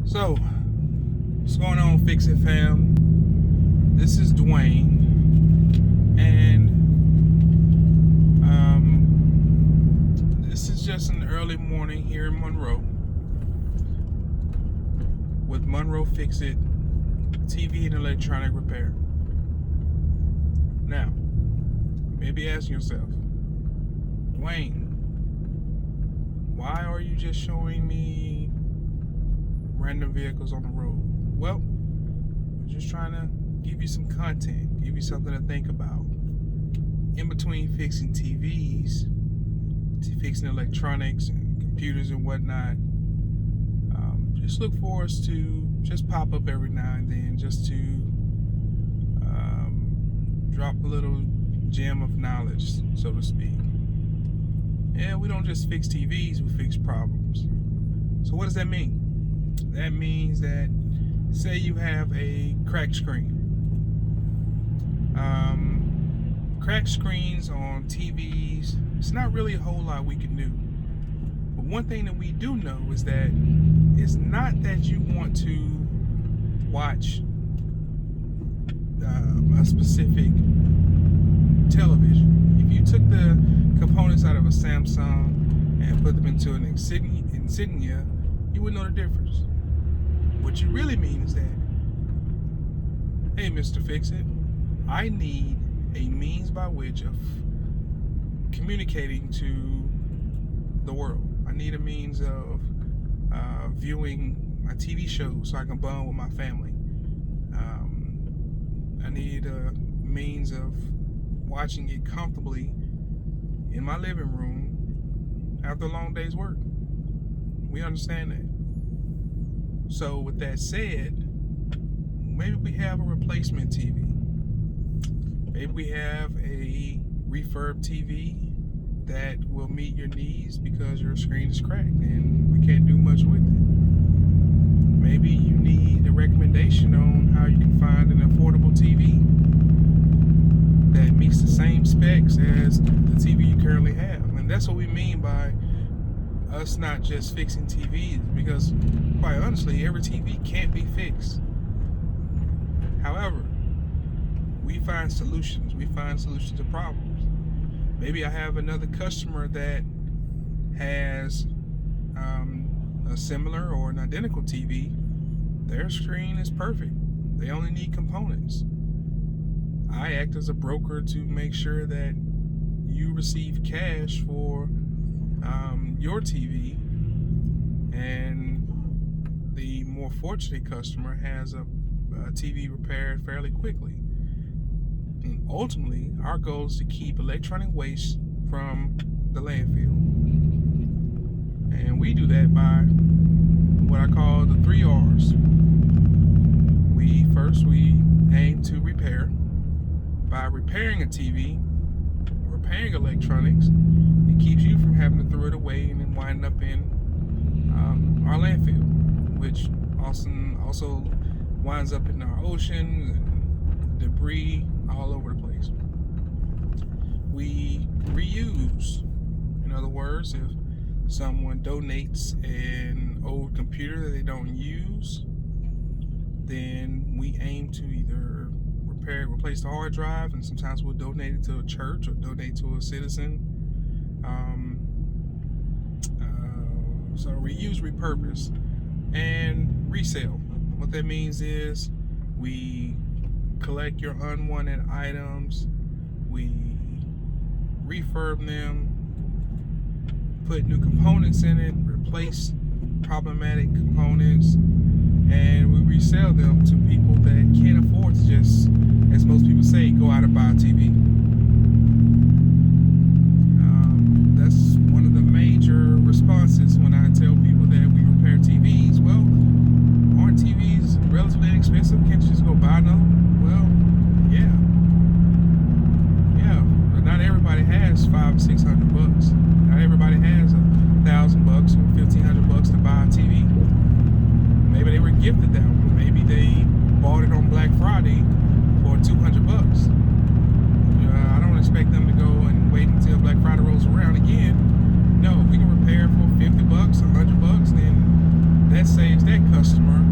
So, what's going on, Fix It fam? This is Dwayne, and this is just an early morning here in Monroe with Monroe Fix It TV and electronic repair. Now, you may be asking yourself, Dwayne, why are you just showing me random vehicles on the road? Well, I'm just trying to give you some content, give you something to think about. In between fixing TVs, fixing electronics and computers and whatnot, just look for us to just pop up every now and then, just to drop a little gem of knowledge, so to speak. Yeah, we don't just fix TVs, we fix problems. So what does that mean? That means that, say you have a cracked screen. Cracked screens on TVs, it's not really a whole lot we can do. But one thing that we do know is that it's not that you want to watch a specific television. If you took the components out of a Samsung and put them into an Insignia, you would know the difference. What you really mean is that, hey, Mr. Fix It, I need a means by which of communicating to the world. I need a means of viewing my TV shows so I can bond with my family. I need a means of watching it comfortably in my living room after a long day's work. We understand that. So with that said, maybe we have a replacement TV. Maybe we have a refurb TV that will meet your needs because your screen is cracked and we can't do much with it. Maybe you need a recommendation on how you can find an affordable TV that meets the same specs as the TV you currently have. And that's what we mean by us not just fixing TVs, because quite honestly, every TV can't be fixed. However, we find solutions. We find solutions to problems. Maybe I have another customer that has a similar or an identical TV. Their screen is perfect. They only need components. I act as a broker to make sure that you receive cash for your TV, and the more fortunate customer has a TV repaired fairly quickly. And ultimately, our goal is to keep electronic waste from the landfill. And we do that by what I call the 3 R's. We aim to repair. By repairing a TV, repairing electronics, it keeps you from having to throw it away and then wind up in our landfill, which also winds up in our oceans and debris all over the place. We reuse. In other words, if someone donates an old computer that they don't use, then we aim to either replace the hard drive, and sometimes we'll donate it to a church or donate to a citizen. So reuse, repurpose, and resell. What that means is we collect your unwanted items, we refurb them, put new components in it, replace problematic components, and we resell them to people that can't afford to just, as most people say, go out and buy a TV. That's one of the major responses when I tell people that we repair TVs. Well, aren't TVs relatively inexpensive? Can't you just go buy another? Well, yeah, but not everybody has $500 or $600. Not everybody has $1,000 or $1,500 to buy a TV. Maybe they were gifted that one. Maybe they bought it on Black Friday for $200. You know, that saves that customer